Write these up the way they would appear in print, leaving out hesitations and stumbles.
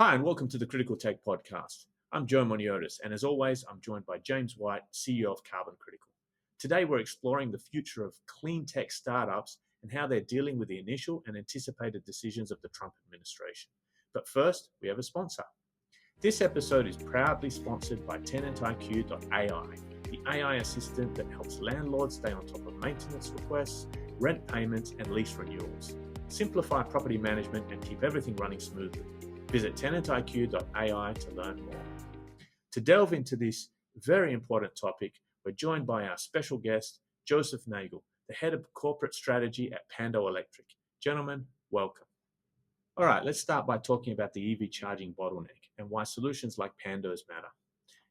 Hi, and welcome to the Critical Tech Podcast. I'm Joe Moniotis, and as always, I'm joined by James White, CEO of Carbon Critical. Today, we're exploring the future of clean tech startups and how they're dealing with the initial and anticipated decisions of the Trump administration. But first, we have a sponsor. This episode is proudly sponsored by TenantIQ.ai, the AI assistant that helps landlords stay on top of maintenance requests, rent payments, and lease renewals. Simplify property management and keep everything running smoothly. Visit TenantIQ.ai to learn more. To delve into this very important topic, we're joined by our special guest, Joseph Nagle, the head of corporate strategy at Pando Electric. Gentlemen, welcome. All right, let's start by talking about the EV charging bottleneck and why solutions like Pando's matter.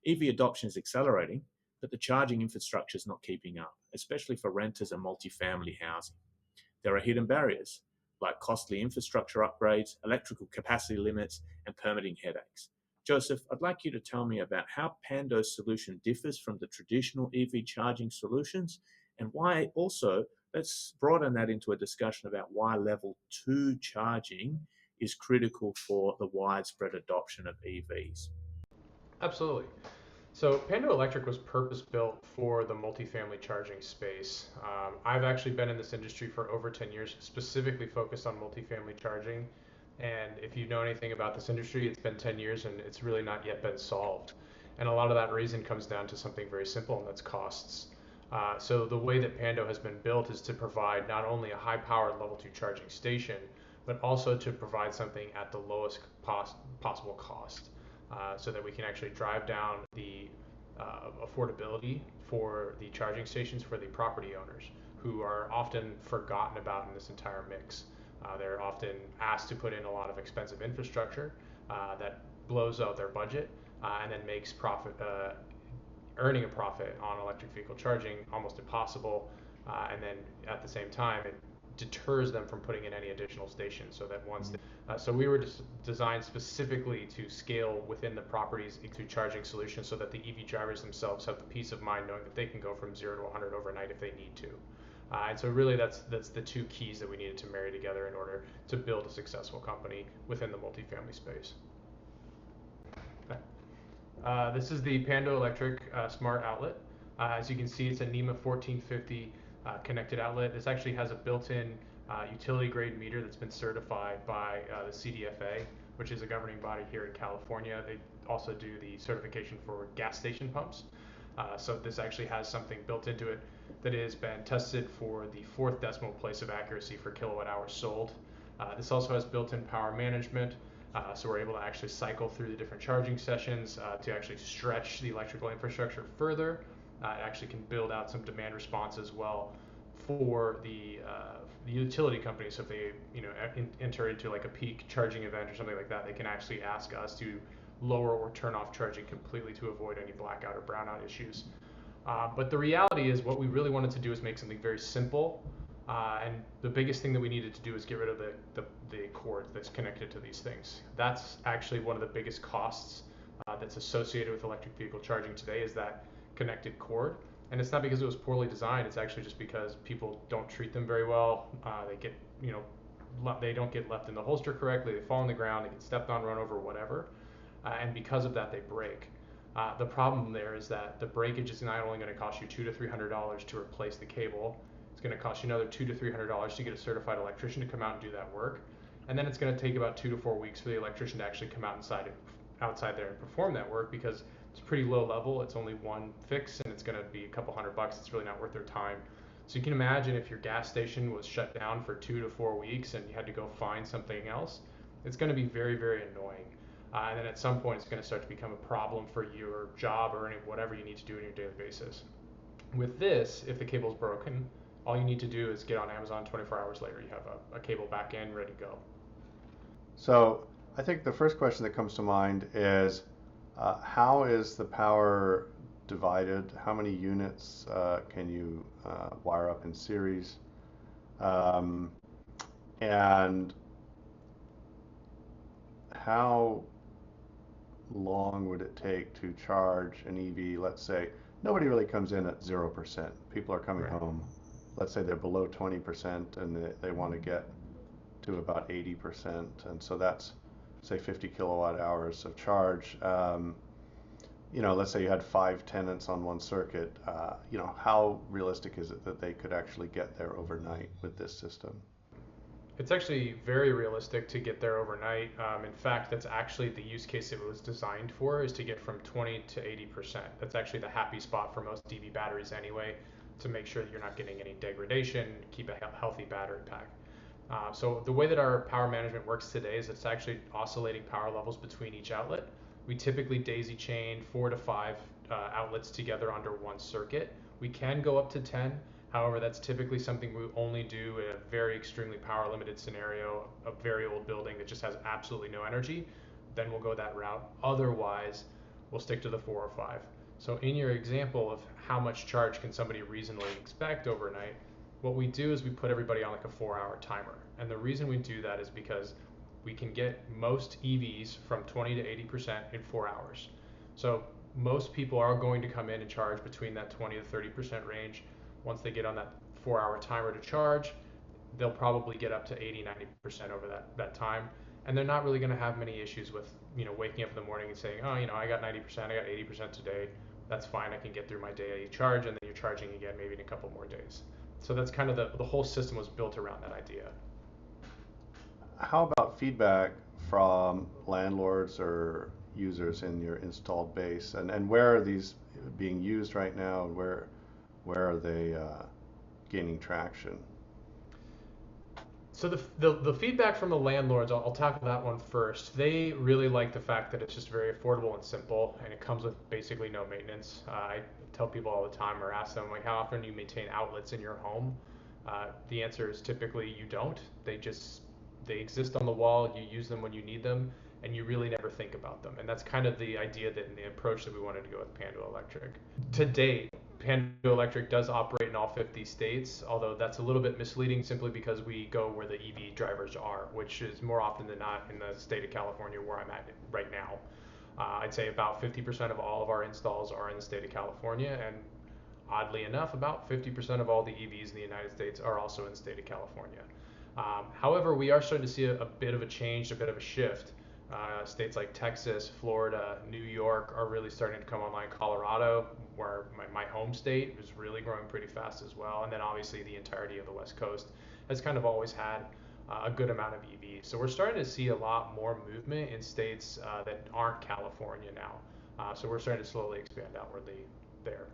EV adoption is accelerating, but the charging infrastructure is not keeping up, especially for renters and multifamily housing. There are hidden barriers, like costly infrastructure upgrades, electrical capacity limits, and permitting headaches. Joseph, I'd like you to tell me about how Pando's solution differs from the traditional EV charging solutions, and why also, let's broaden that into a discussion about why level 2 charging is critical for the widespread adoption of EVs. Absolutely. So Pando Electric was purpose-built for the multifamily charging space. I've actually been in this industry for over 10 years, specifically focused on multifamily charging. And if you know anything about this industry, it's been 10 years and it's really not yet been solved. And a lot of that reason comes down to something very simple, and that's costs. So the way that Pando has been built is to provide not only a high-powered level 2 charging station, but also to provide something at the lowest possible cost. So that we can actually drive down the affordability for the charging stations for the property owners, who are often forgotten about in this entire mix. They're often asked to put in a lot of expensive infrastructure that blows out their budget and then makes earning a profit on electric vehicle charging almost impossible. And then at the same time, it deters them from putting in any additional stations, so that so we were designed specifically to scale within the properties to charging solutions, so that the EV drivers themselves have the peace of mind knowing that they can go from 0 to 100 overnight if they need to. And so really that's the two keys that we needed to marry together in order to build a successful company within the multifamily space. Okay. This is the Pando Electric smart outlet. As you can see, it's a NEMA 1450 connected outlet. This actually has a built-in utility grade meter that's been certified by the CDFA, which is a governing body here in California. They also do the certification for gas station pumps. So this actually has something built into it that has been tested for the 4th decimal place of accuracy for kilowatt hours sold. This also has built-in power management. So we're able to actually cycle through the different charging sessions to actually stretch the electrical infrastructure further. It actually can build out some demand response as well for the utility company. So if they enter into like a peak charging event or something like that, they can actually ask us to lower or turn off charging completely to avoid any blackout or brownout issues. But the reality is, what we really wanted to do is make something very simple. And the biggest thing that we needed to do is get rid of the cord that's connected to these things. That's actually one of the biggest costs that's associated with electric vehicle charging today, is that connected cord. And it's not because it was poorly designed, it's actually just because people don't treat them very well. They don't get left in the holster correctly, they fall on the ground, they get stepped on, run over, whatever. And because of that, they break. The problem there is that the breakage is not only going to cost you $200 to $300 to replace the cable, it's going to cost you another $200 to $300 to get a certified electrician to come out and do that work. And then it's going to take about 2 to 4 weeks for the electrician to actually come outside there and perform that work, because it's pretty low level. It's only one fix and it's going to be a couple $100. It's really not worth their time. So you can imagine if your gas station was shut down for 2 to 4 weeks and you had to go find something else, it's going to be very, very annoying. And then at some point, it's going to start to become a problem for your job or whatever you need to do on your daily basis. With this, if the cable's broken, all you need to do is get on Amazon. 24 hours later, you have a cable back in, ready to go. So I think the first question that comes to mind is, how is the power divided? How many units can you wire up in series? And how long would it take to charge an EV? Let's say nobody really comes in at 0%. People are coming home. Let's say they're below 20% and they want to get to about 80%. And so that's say 50 kilowatt hours of charge, let's say you had 5 tenants on one circuit, how realistic is it that they could actually get there overnight with this system? It's actually very realistic to get there overnight. In fact, that's actually the use case it was designed for, is to get from 20 to 80%. That's actually the happy spot for most EV batteries anyway, to make sure that you're not getting any degradation, keep a healthy battery pack. So the way that our power management works today is it's actually oscillating power levels between each outlet. We typically daisy chain 4 to 5 outlets together under one circuit. We can go up to 10. However, that's typically something we only do in a very extremely power limited scenario, a very old building that just has absolutely no energy. Then we'll go that route. Otherwise, we'll stick to the 4 or 5. So in your example of how much charge can somebody reasonably expect overnight, what we do is we put everybody on like a 4-hour timer. And the reason we do that is because we can get most EVs from 20 to 80% in 4 hours. So most people are going to come in and charge between that 20 to 30% range. Once they get on that 4-hour timer to charge, they'll probably get up to 80, 90% over that time. And they're not really going to have many issues with, waking up in the morning and saying, oh, I got 90%, I got 80% today. That's fine. I can get through my daily charge. And then you're charging again, maybe in a couple more days. So that's kind of the whole system was built around that idea. How about feedback from landlords or users in your installed base, and where are these being used right now, and where are they gaining traction? So the feedback from the landlords, I'll tackle that one first. They really like the fact that it's just very affordable and simple, and it comes with basically no maintenance. I tell people all the time, or ask them, like, how often do you maintain outlets in your home? The answer is typically you don't. They exist on the wall, you use them when you need them, and you really never think about them. And that's kind of the idea and the approach that we wanted to go with Pando Electric. To date, Pando Electric does operate in all 50 states, although that's a little bit misleading simply because we go where the EV drivers are, which is more often than not in the state of California where I'm at right now. I'd say about 50% of all of our installs are in the state of California, and oddly enough, about 50% of all the EVs in the United States are also in the state of California. However, we are starting to see a bit of a change, a bit of a shift. States like Texas, Florida, New York are really starting to come online. Colorado, where my home state, is really growing pretty fast as well. And then obviously the entirety of the West Coast has kind of always had a good amount of EVs. So we're starting to see a lot more movement in states that aren't California now. So we're starting to slowly expand outwardly there.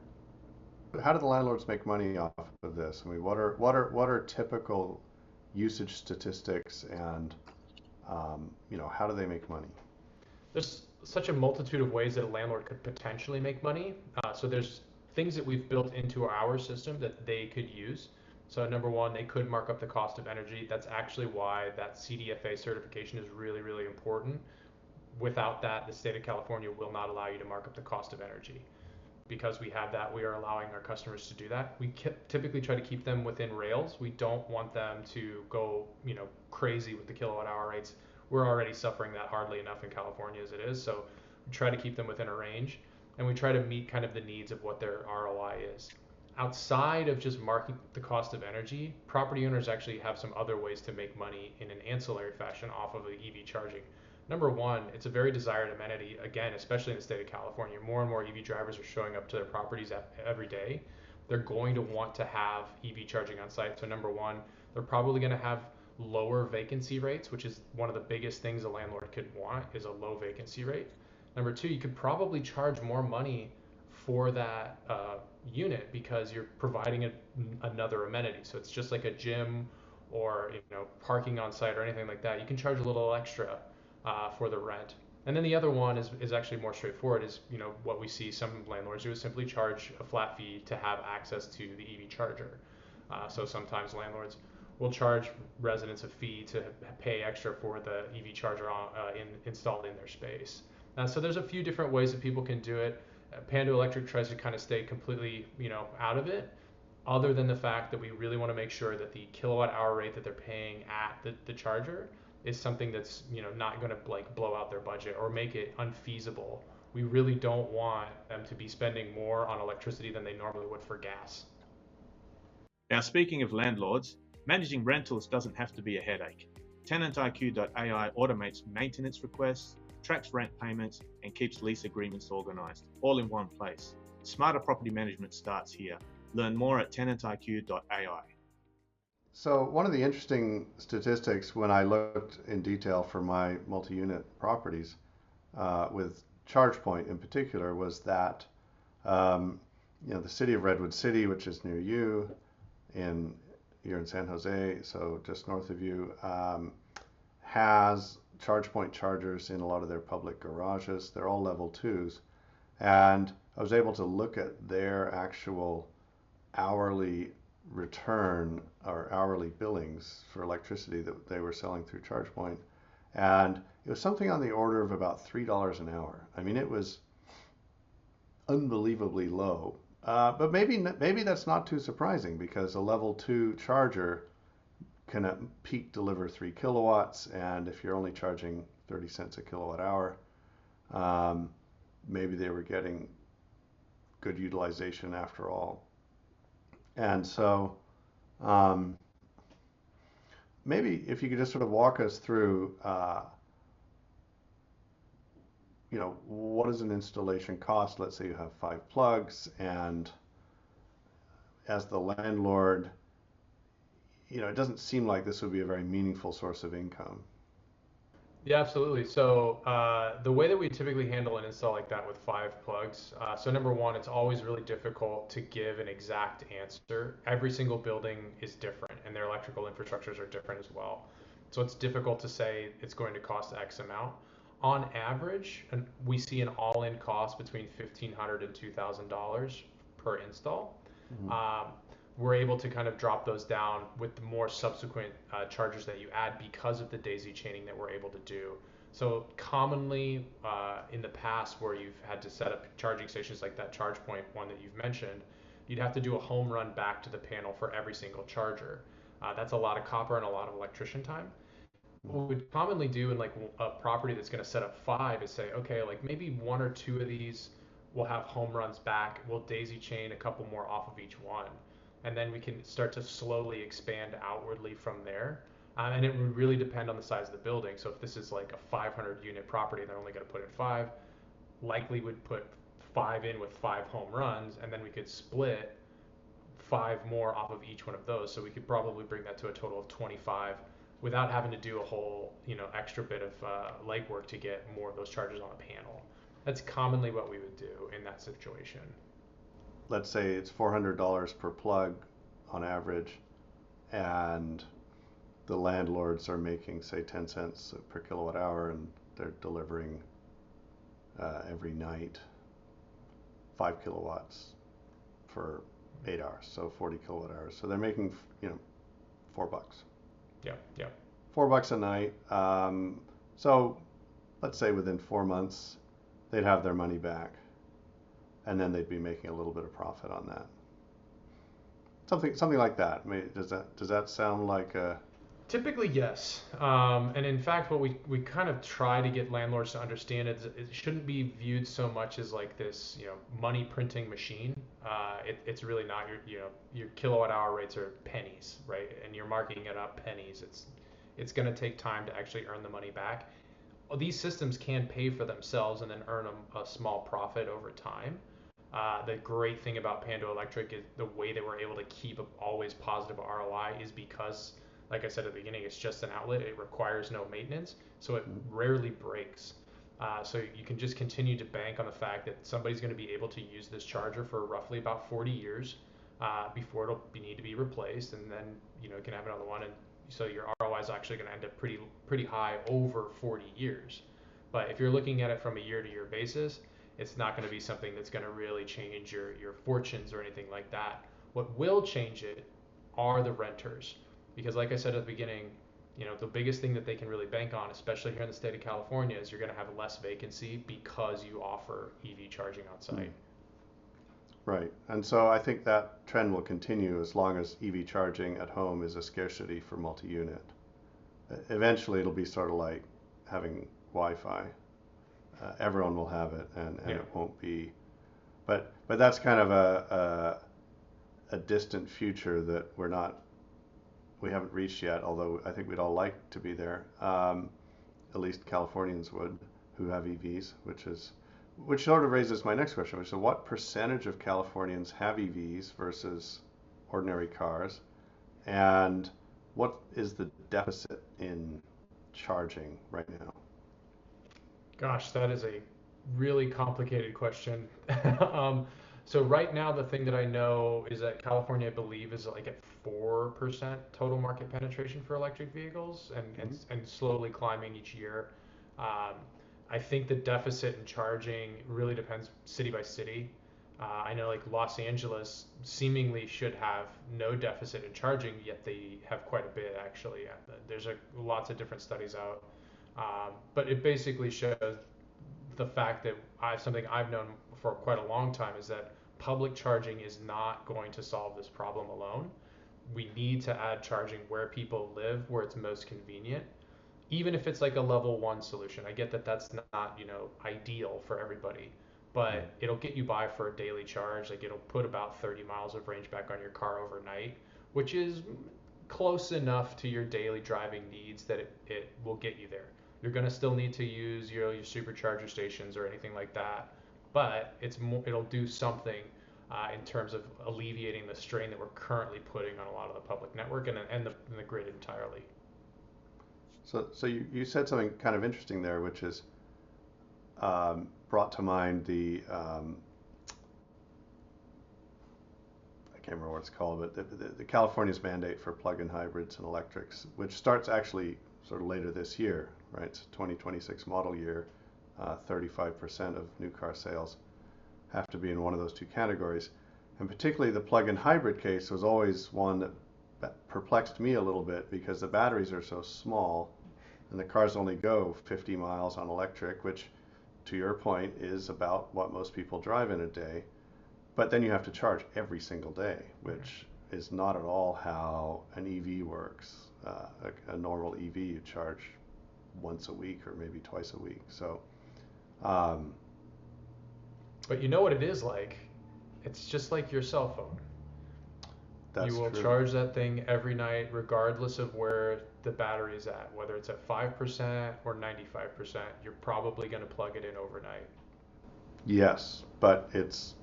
How do the landlords make money off of this? I mean, what are typical usage statistics, and how do they make money? There's such a multitude of ways that a landlord could potentially make money. So there's things that we've built into our system that they could use. So number one, they could mark up the cost of energy. That's actually why that CDFA certification is really, really important. Without that, the state of California will not allow you to mark up the cost of energy. Because we have that, we are allowing our customers to do that. We typically try to keep them within rails. We don't want them to go, crazy with the kilowatt hour rates. We're already suffering that hardly enough in California as it is. So we try to keep them within a range, and we try to meet kind of the needs of what their ROI is. Outside of just marking the cost of energy, property owners actually have some other ways to make money in an ancillary fashion off of the EV charging. Number one, it's a very desired amenity, again, especially in the state of California. More and more EV drivers are showing up to their properties every day. They're going to want to have EV charging on site. So number one, they're probably going to have lower vacancy rates, which is one of the biggest things a landlord could want, is a low vacancy rate. Number two, you could probably charge more money for that unit because you're providing another amenity. So it's just like a gym or parking on site or anything like that. You can charge a little extra for the rent. And then the other one is actually more straightforward, is what we see some landlords do is simply charge a flat fee to have access to the EV charger. So sometimes landlords will charge residents a fee to pay extra for the EV charger installed in their space. So there's a few different ways that people can do it. Pando Electric tries to kind of stay completely out of it, other than the fact that we really want to make sure that the kilowatt hour rate that they're paying at the charger is something that's not going to blow out their budget or make it unfeasible. We really don't want them to be spending more on electricity than they normally would for gas. Now, speaking of landlords, managing rentals doesn't have to be a headache. TenantIQ.ai automates maintenance requests, tracks rent payments, and keeps lease agreements organized, all in one place. Smarter property management starts here. Learn more at TenantIQ.ai. So one of the interesting statistics when I looked in detail for my multi-unit properties with ChargePoint in particular was that the city of Redwood City, which is near you, you're in San Jose, so just north of you, has ChargePoint chargers in a lot of their public garages. They're all level 2s. And I was able to look at their actual hourly return or hourly billings for electricity that they were selling through ChargePoint. And it was something on the order of about $3 an hour. I mean, it was unbelievably low. But maybe that's not too surprising because a level 2 charger can at peak deliver 3 kilowatts, and if you're only charging 30 cents a kilowatt hour, maybe they were getting good utilization after all. And so maybe if you could just sort of walk us through, what does an installation cost? Let's say you have 5 plugs, and as the landlord, it doesn't seem like this would be a very meaningful source of income. Yeah, absolutely. So the way that we typically handle an install like that with 5 plugs, so number one, it's always really difficult to give an exact answer. Every single building is different, and their electrical infrastructures are different as well. So it's difficult to say it's going to cost X amount. On average, and we see an all-in cost between $1,500 and $2,000 per install. Mm-hmm. We're able to kind of drop those down with the more subsequent chargers that you add because of the daisy chaining that we're able to do. So commonly in the past where you've had to set up charging stations like that ChargePoint one that you've mentioned, you'd have to do a home run back to the panel for every single charger. That's a lot of copper and a lot of electrician time. What we'd commonly do in like a property that's going to set up 5 is say, okay, like maybe 1 or 2 of these we'll have home runs back. We'll daisy chain a couple more off of each one. And then we can start to slowly expand outwardly from there. And it would really depend on the size of the building. So if this is like a 500 unit property and they're only going to put in 5, likely would put 5 in with 5 home runs, and then we could split 5 more off of each one of those. So we could probably bring that to a total of 25 without having to do a whole extra bit of legwork to get more of those chargers on a panel. That's commonly what we would do in that situation. Let's say it's $400 per plug on average, and the landlords are making, say, 10 cents per kilowatt hour, and they're delivering every night 5 kilowatts for 8 hours, so 40 kilowatt hours. So they're making, $4. Yeah. $4 a night. So let's say within 4 months, they'd have their money back, and then they'd be making a little bit of profit on that. Something like that. I mean, does that sound like a... Typically, yes. And in fact, what we kind of try to get landlords to understand is it shouldn't be viewed so much as like this, money printing machine. It's really not. Your kilowatt hour rates are pennies, right? And you're marking it up pennies. It's going to take time to actually earn the money back. These systems can pay for themselves and then earn a small profit over time. The great thing about Pando Electric is the way that we're able to keep always positive ROI is because, like I said at the beginning, it's just an outlet. It requires no maintenance, so it rarely breaks. So you can just continue to bank on the fact that somebody's going to be able to use this charger for roughly about 40 years before it'll need to be replaced, and then you can have another one, and so your ROI is actually going to end up pretty high over 40 years. But if you're looking at it from a year-to-year basis, it's not going to be something that's going to really change your fortunes or anything like that. What will change it are the renters. Because like I said at the beginning, the biggest thing that they can really bank on, especially here in the state of California, is you're going to have less vacancy because you offer EV charging on site. Right. And so I think that trend will continue as long as EV charging at home is a scarcity for multi-unit. Eventually it'll be sort of like having Wi-Fi. Everyone will have it, and Yeah. it won't be. But that's kind of a distant future that we we haven't reached yet, although I think we'd all like to be there. At least Californians would, who have EVs, which sort of raises my next question, which is what percentage of Californians have EVs versus ordinary cars, and what is the deficit in charging right now? Gosh, that is a really complicated question. um, so right now, the thing that I know is that California, I believe, is like at 4% total market penetration for electric vehicles, and Mhm. slowly climbing each year. Um, I think the deficit in charging really depends city by city. I know like Los Angeles seemingly should have no deficit in charging, yet they have quite a bit actually. There's lots of different studies out, but it basically shows the fact that something I've known for quite a long time is that public charging is not going to solve this problem alone. We need to add charging where people live, where it's most convenient, even if it's like a level one solution. I get that that's not, ideal for everybody, Mm. but it'll get you by for a daily charge. Like it'll put about 30 miles of range back on your car overnight, which is close enough to your daily driving needs that it will get you there. You're going to still need to use your supercharger stations or anything like that, but it'll do something in terms of alleviating the strain that we're currently putting on a lot of the public network and the grid entirely. So you said something kind of interesting there, which is brought to mind I can't remember what it's called, but the California's mandate for plug-in hybrids and electrics, which starts actually sort of later this year, right? It's 2026 model year. 35% of new car sales have to be in one of those two categories. And particularly the plug-in hybrid case was always one that perplexed me a little bit because the batteries are so small and the cars only go 50 miles on electric, which to your point is about what most people drive in a day. But then you have to charge every single day, which is not at all how an EV works. A normal EV you charge once a week or maybe twice a week. So, um, But you know what it is like? It's just like your cell phone. You that's will true. charge that thing every night, regardless of where the battery's at, whether it's at 5% or 95%. You're probably going to plug it in overnight. Yes, but it's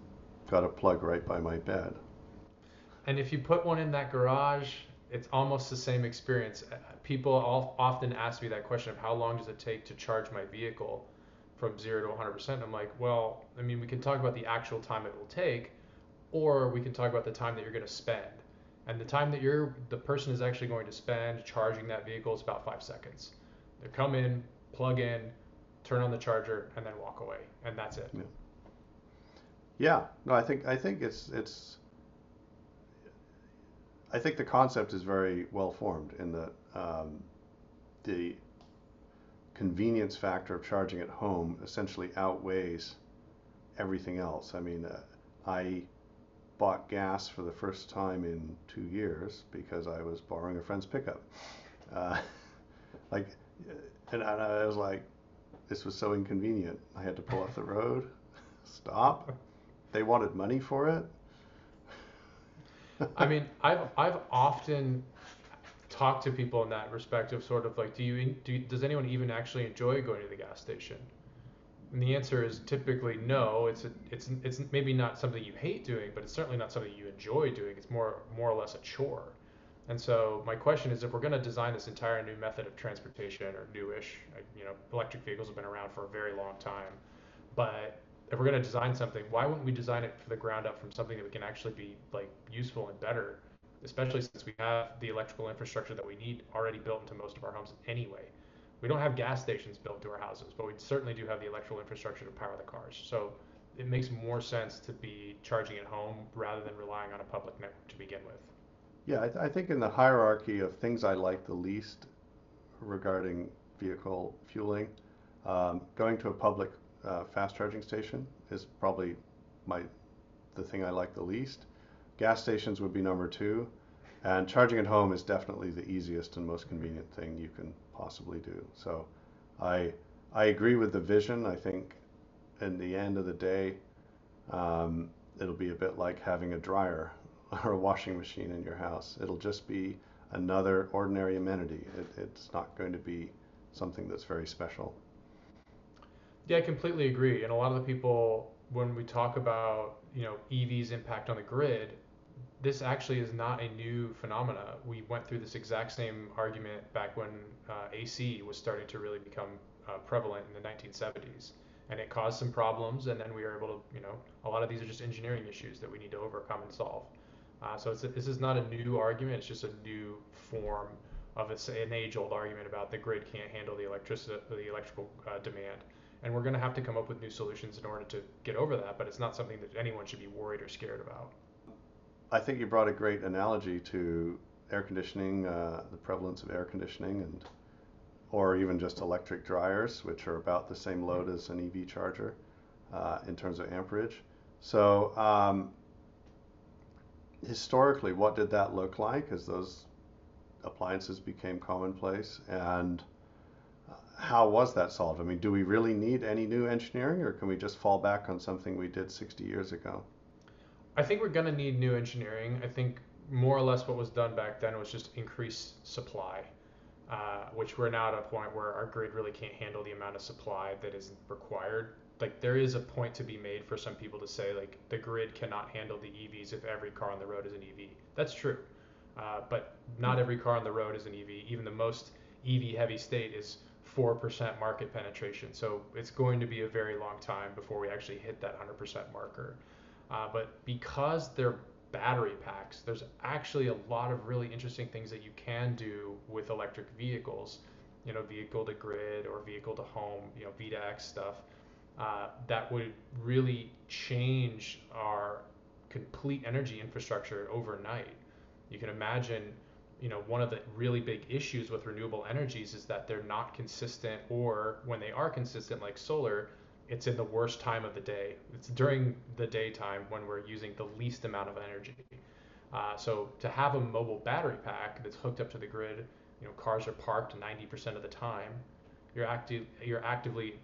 got a plug right by my bed. And if you put one in that garage, it's almost the same experience. People often ask me that question of how long does it take to charge my vehicle from 0 to 100%. I'm like, well, I mean, we can talk about the actual time it will take, or we can talk about the time that you're going to spend. And the time that the person is actually going to spend charging that vehicle is about 5 seconds. They come in, plug in, turn on the charger, and then walk away, and that's it. Yeah. Yeah. No, I think it's I think the concept is very well formed in that the convenience factor of charging at home essentially outweighs everything else. I mean, I bought gas for the first time in 2 years because I was borrowing a friend's pickup. Uh, like, and I was like, this was so inconvenient. I had to pull off the road, stop. They wanted money for it. I mean, I've often talked to people in that respect of sort of like, does anyone even actually enjoy going to the gas station? And the answer is typically no. It's maybe not something you hate doing, but it's certainly not something you enjoy doing. It's more or less a chore. And so my question is, if we're going to design this entire new method of transportation or newish, electric vehicles have been around for a very long time, but if we're going to design something, why wouldn't we design it from the ground up from something that we can actually be like useful and better, especially since we have the electrical infrastructure that we need already built into most of our homes anyway. We don't have gas stations built to our houses, but we certainly do have the electrical infrastructure to power the cars. So it makes more sense to be charging at home rather than relying on a public network to begin with. Yeah, I think in the hierarchy of things I like the least regarding vehicle fueling, going to a public fast charging station is probably my the thing I like the least. Gas stations would be number two, and charging at home is definitely the easiest and most convenient thing you can possibly do. So I I agree with the vision. I think in the end of the day, um, it'll be a bit like having a dryer or a washing machine in your house. It'll just be another ordinary amenity. It's not going to be something that's very special. Yeah, I completely agree. And a lot of the people, when we talk about, EV's impact on the grid, this actually is not a new phenomena. We went through this exact same argument back when AC was starting to really become prevalent in the 1970s. And it caused some problems, and then we were able to, a lot of these are just engineering issues that we need to overcome and solve. This is not a new argument, it's just a new form of an age-old argument about the grid can't handle the electrical demand. And we're going to have to come up with new solutions in order to get over that, but it's not something that anyone should be worried or scared about. I think you brought a great analogy to air conditioning, the prevalence of air conditioning, or even just electric dryers, which are about the same load as an EV charger in terms of amperage. So historically, what did that look like as those appliances became commonplace, and how was that solved? I mean, do we really need any new engineering, or can we just fall back on something we did 60 years ago? I think we're going to need new engineering. I think more or less what was done back then was just increase supply, which we're now at a point where our grid really can't handle the amount of supply that is required. Like, there is a point to be made for some people to say, like, the grid cannot handle the EVs if every car on the road is an EV. That's true. But not every car on the road is an EV. Even the most EV heavy state is 4% market penetration. So it's going to be a very long time before we actually hit that 100% marker. But because they're battery packs, there's actually a lot of really interesting things that you can do with electric vehicles, vehicle to grid or vehicle to home, V2X stuff, that would really change our complete energy infrastructure overnight. You can imagine, one of the really big issues with renewable energies is that they're not consistent, or when they are consistent, like solar, it's in the worst time of the day. It's during the daytime when we're using the least amount of energy. So to have a mobile battery pack that's hooked up to the grid, cars are parked 90% of the time. You're actively,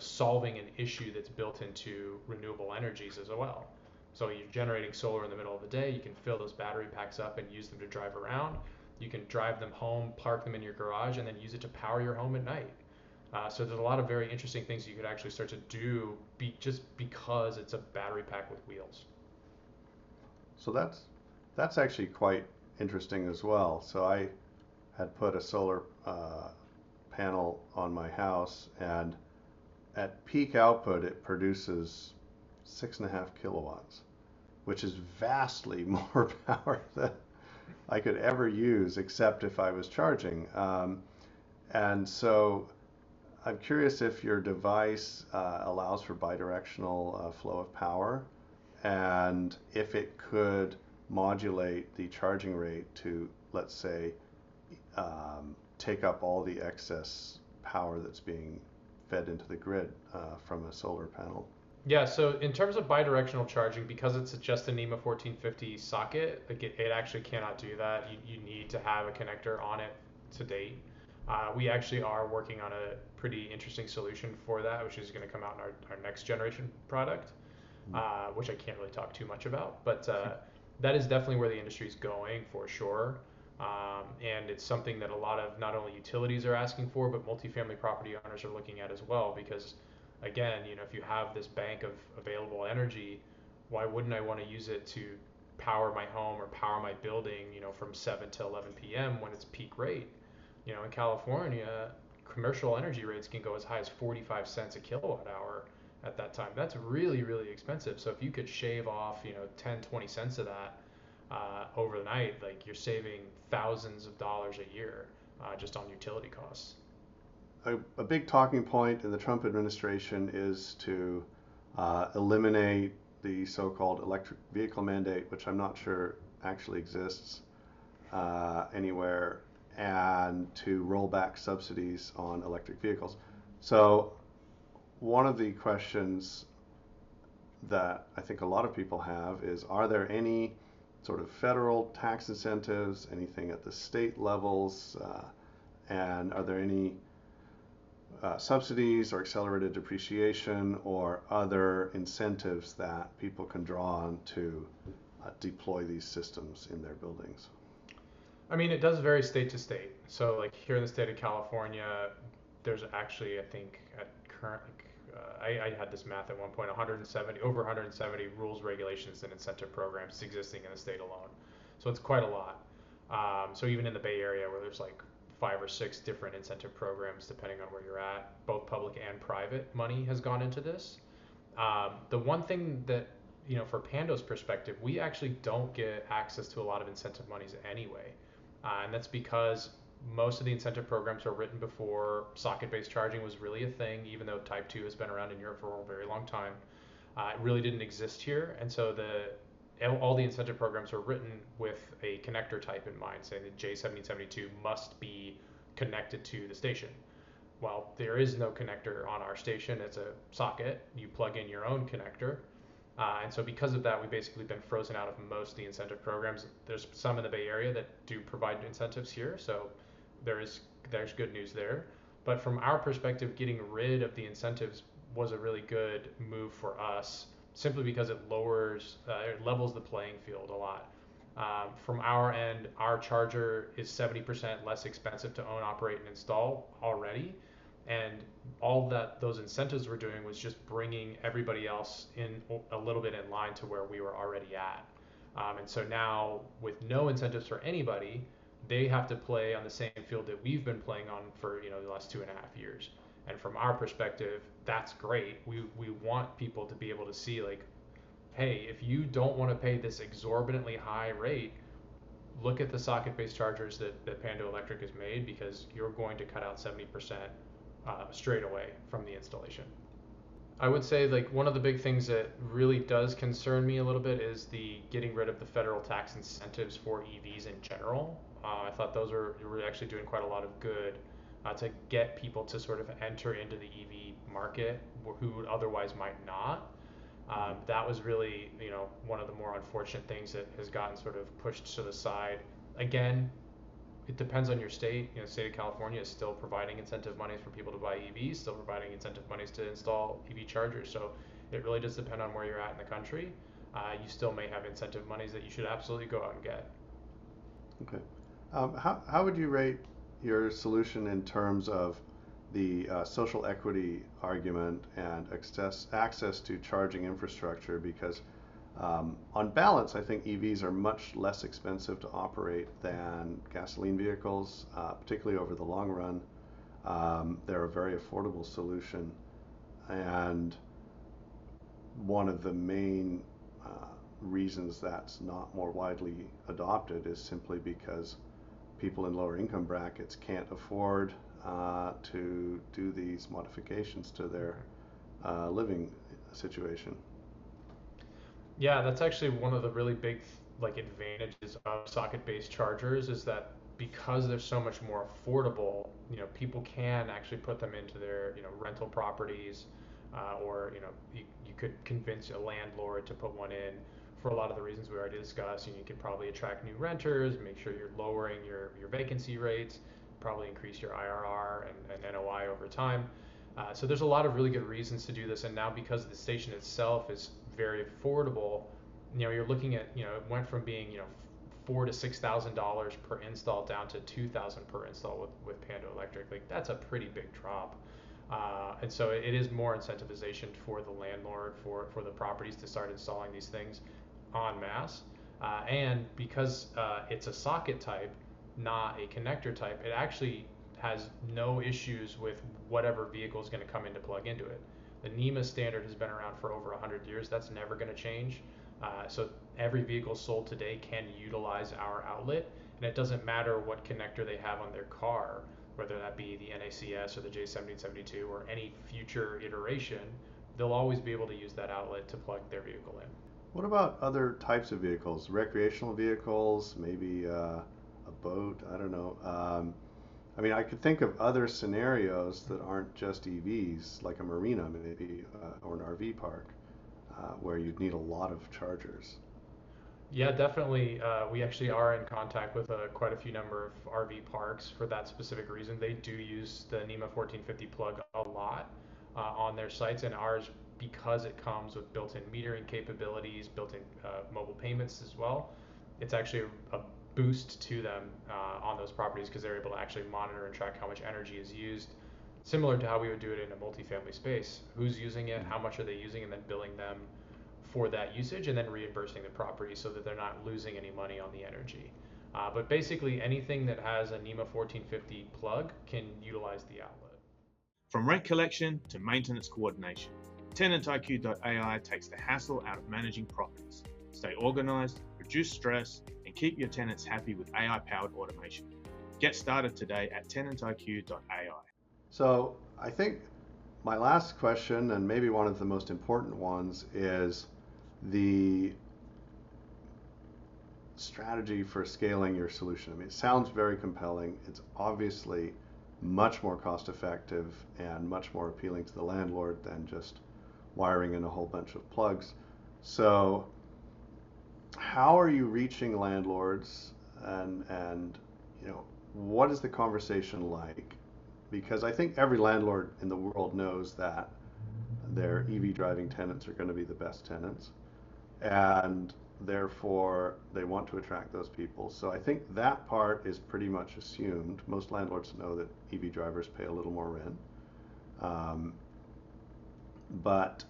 solving an issue that's built into renewable energies as well. So you're generating solar in the middle of the day. You can fill those battery packs up and use them to drive around. You can drive them home, park them in your garage, and then use it to power your home at night. So there's a lot of very interesting things you could actually start to do just because it's a battery pack with wheels. So that's actually quite interesting as well. So I had put a solar panel on my house, and at peak output it produces 6.5 kilowatts, which is vastly more power than I could ever use, except if I was charging. And so I'm curious if your device allows for bidirectional flow of power, and if it could modulate the charging rate to, let's say, take up all the excess power that's being fed into the grid from a solar panel. Yeah, so in terms of bidirectional charging, because it's just a NEMA 1450 socket, like it actually cannot do that. You need to have a connector on it to date. We actually are working on a pretty interesting solution for that, which is going to come out in our next generation product, which I can't really talk too much about. But that is definitely where the industry is going for sure. And it's something that a lot of not only utilities are asking for, but multifamily property owners are looking at as well. Because again, if you have this bank of available energy, why wouldn't I want to use it to power my home or power my building, from 7 to 11 p.m. when it's peak rate? In California, commercial energy rates can go as high as 45 cents a kilowatt hour at that time. That's really, really expensive. So if you could shave off, 10, 20 cents of that overnight, like, you're saving thousands of dollars a year just on utility costs. A big talking point in the Trump administration is to eliminate the so-called electric vehicle mandate, which I'm not sure actually exists anywhere, and to roll back subsidies on electric vehicles. So one of the questions that I think a lot of people have is, are there any sort of federal tax incentives, anything at the state levels, and are there any subsidies or accelerated depreciation or other incentives that people can draw on to deploy these systems in their buildings? I mean, it does vary state to state. So, like here in the state of California, there's actually, I think, at current, I had this math at one point, 170, over 170 rules, regulations, and incentive programs existing in the state alone. So it's quite a lot. So even in the Bay Area, where there's like 5 or 6 different incentive programs, depending on where you're at, both public and private money has gone into this. The one thing that, for Pando's perspective, we actually don't get access to a lot of incentive monies anyway. And that's because most of the incentive programs were written before socket-based charging was really a thing, even though Type 2 has been around in Europe for a very long time. It really didn't exist here. And so all the incentive programs were written with a connector type in mind, saying that J1772 must be connected to the station. Well, there is no connector on our station. It's a socket. You plug in your own connector. And so because of that, we've basically been frozen out of most of the incentive programs. There's some in the Bay Area that do provide incentives here, so there's good news there. But from our perspective, getting rid of the incentives was a really good move for us, simply because it levels the playing field a lot. From our end, our charger is 70% less expensive to own, operate, and install already. And all that those incentives were doing was just bringing everybody else in a little bit in line to where we were already at. And so now, with no incentives for anybody, they have to play on the same field that we've been playing on for the last 2.5 years. And from our perspective, that's great. We want people to be able to see, like, hey, if you don't want to pay this exorbitantly high rate, look at the socket-based chargers that Pando Electric has made, because you're going to cut out 70% straight away from the installation. I would say, like, one of the big things that really does concern me a little bit is the getting rid of the federal tax incentives for EVs in general. I thought those were actually doing quite a lot of good to get people to sort of enter into the EV market who otherwise might not. That was really, one of the more unfortunate things that has gotten sort of pushed to the side. Again, it depends on your state. The state of California is still providing incentive monies for people to buy EVs, still providing incentive monies to install EV chargers. So it really does depend on where you're at in the country. You still may have incentive monies that you should absolutely go out and get. Okay. How would you rate your solution in terms of the social equity argument and access to charging infrastructure? Because on balance, I think EVs are much less expensive to operate than gasoline vehicles, particularly over the long run. They're a very affordable solution, and one of the main reasons that's not more widely adopted is simply because people in lower income brackets can't afford to do these modifications to their living situation. Yeah, that's actually one of the really big advantages of socket-based chargers, is that because they're so much more affordable, people can actually put them into their rental properties, or you could convince a landlord to put one in for a lot of the reasons we already discussed. You could probably attract new renters, make sure you're lowering your vacancy rates, probably increase your IRR and NOI over time. So there's a lot of really good reasons to do this, and now because the station itself is very affordable, you're looking at, it went from being $4,000 to $6,000 per install down to $2,000 per install with Pando Electric. Like, that's a pretty big drop. And so it is more incentivization for the landlord, for the properties to start installing these things en masse. And because it's a socket type, not a connector type, it actually has no issues with whatever vehicle is going to come in to plug into it. The NEMA standard has been around for over 100 years. That's never going to change. So every vehicle sold today can utilize our outlet, and it doesn't matter what connector they have on their car, whether that be the NACS or the J1772 or any future iteration, they'll always be able to use that outlet to plug their vehicle in. What about other types of vehicles? Recreational vehicles, maybe a boat, I don't know. I mean, I could think of other scenarios that aren't just EVs, like a marina maybe, or an RV park, where you'd need a lot of chargers. Yeah, definitely. We actually are in contact with quite a few number of RV parks for that specific reason. They do use the NEMA 1450 plug a lot on their sites, and ours, because it comes with built-in metering capabilities, built-in mobile payments as well. It's actually boost to them on those properties because they're able to actually monitor and track how much energy is used, similar to how we would do it in a multifamily space. Who's using it, how much are they using, and then billing them for that usage and then reimbursing the property so that they're not losing any money on the energy. But basically anything that has a NEMA 1450 plug can utilize the outlet. From rent collection to maintenance coordination, TenantIQ.ai takes the hassle out of managing properties. Stay organized, reduce stress, and keep your tenants happy with AI-powered automation. Get started today at TenantIQ.ai. So I think my last question, and maybe one of the most important ones, is the strategy for scaling your solution. I mean, it sounds very compelling. It's obviously much more cost effective and much more appealing to the landlord than just wiring in a whole bunch of plugs. So how are you reaching landlords, and what is the conversation like? Because I think every landlord in the world knows that their EV driving tenants are going to be the best tenants, and therefore they want to attract those people. So I think that part is pretty much assumed. Most landlords know that EV drivers pay a little more rent. But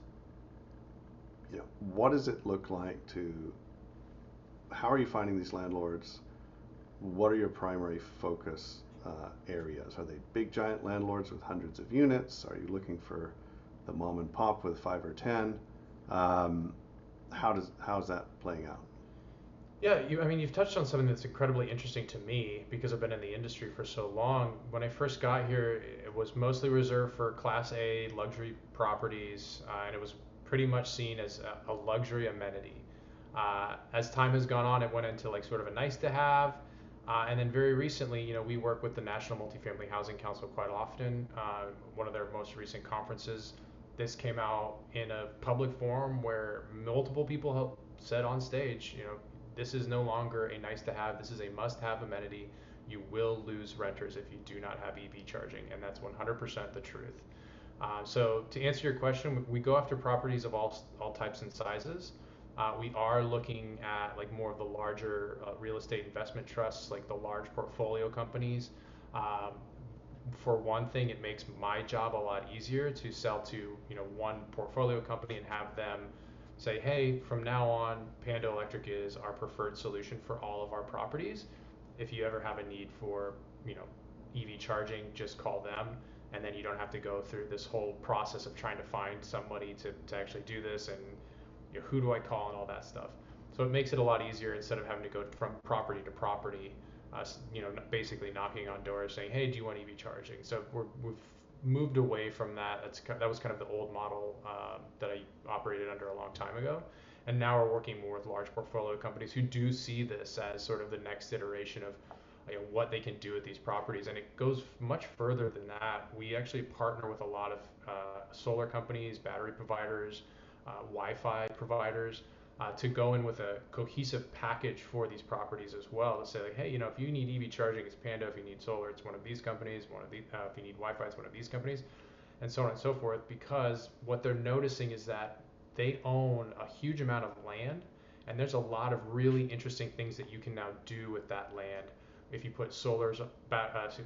what does it look like how are you finding these landlords? What are your primary focus areas? Are they big giant landlords with hundreds of units? Are you looking for the mom and pop with 5 or 10? How's that playing out? Yeah, you've touched on something that's incredibly interesting to me because I've been in the industry for so long. When I first got here, it was mostly reserved for Class A luxury properties, and it was pretty much seen as a luxury amenity. As time has gone on, it went into like sort of a nice to have. And then very recently, we work with the National Multifamily Housing Council quite often. One of their most recent conferences, this came out in a public forum where multiple people have said on stage, this is no longer a nice to have, this is a must have amenity. You will lose renters if you do not have EV charging, and that's 100% the truth. So to answer your question, we go after properties of all types and sizes. We are looking at like more of the larger real estate investment trusts, like the large portfolio companies. For one thing, it makes my job a lot easier to sell to one portfolio company and have them say, hey, from now on, Pando Electric is our preferred solution for all of our properties. If you ever have a need for EV charging, just call them, and then you don't have to go through this whole process of trying to find somebody to actually do this, and who do I call and all that stuff. So it makes it a lot easier instead of having to go from property to property, basically knocking on doors saying, hey, do you want EV charging? So we've moved away from that. That was kind of the old model that I operated under a long time ago. And now we're working more with large portfolio companies who do see this as sort of the next iteration of what they can do with these properties. And it goes much further than that. We actually partner with a lot of solar companies, battery providers, Wi-Fi providers, to go in with a cohesive package for these properties as well, to say like, hey, if you need EV charging, it's Pando. If you need solar, it's one of these companies. If you need Wi-Fi, it's one of these companies, and so on and so forth. Because what they're noticing is that they own a huge amount of land, and there's a lot of really interesting things that you can now do with that land. If you put solar panels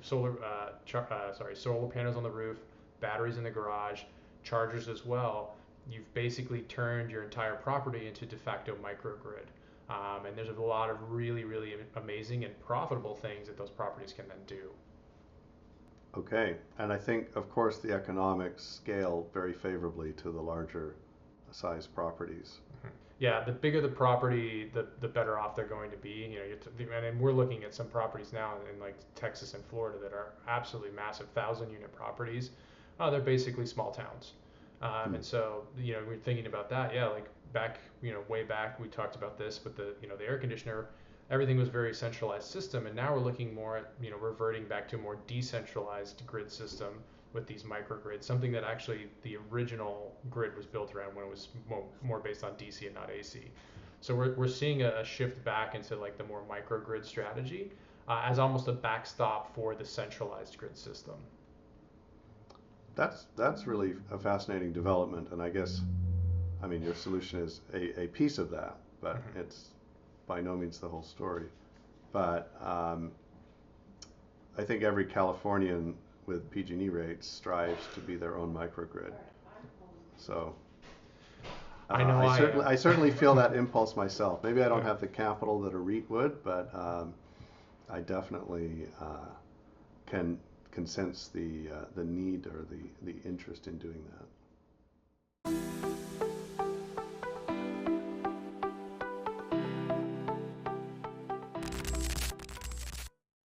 on the roof, batteries in the garage, chargers as well, you've basically turned your entire property into de facto microgrid. And there's a lot of really, really amazing and profitable things that those properties can then do. Okay, and I think, of course, the economics scale very favorably to the larger size properties. Mm-hmm. Yeah, the bigger the property, the better off they're going to be. And we're looking at some properties now in like Texas and Florida that are absolutely massive, 1,000-unit properties. They're basically small towns. And so, we're thinking about that. Yeah, like back, way back, we talked about this with the air conditioner. Everything was very centralized system, and now we're looking more at, reverting back to a more decentralized grid system with these microgrids, something that actually the original grid was built around when it was more based on DC and not AC. So we're seeing a shift back into like the more microgrid strategy as almost a backstop for the centralized grid system. That's really a fascinating development, and I guess, your solution is a piece of that, but it's by no means the whole story. But I think every Californian with PG&E rates strives to be their own microgrid. So I know I certainly feel that impulse myself. Maybe I don't have the capital that a REIT would, but I definitely can sense the need or the interest in doing that.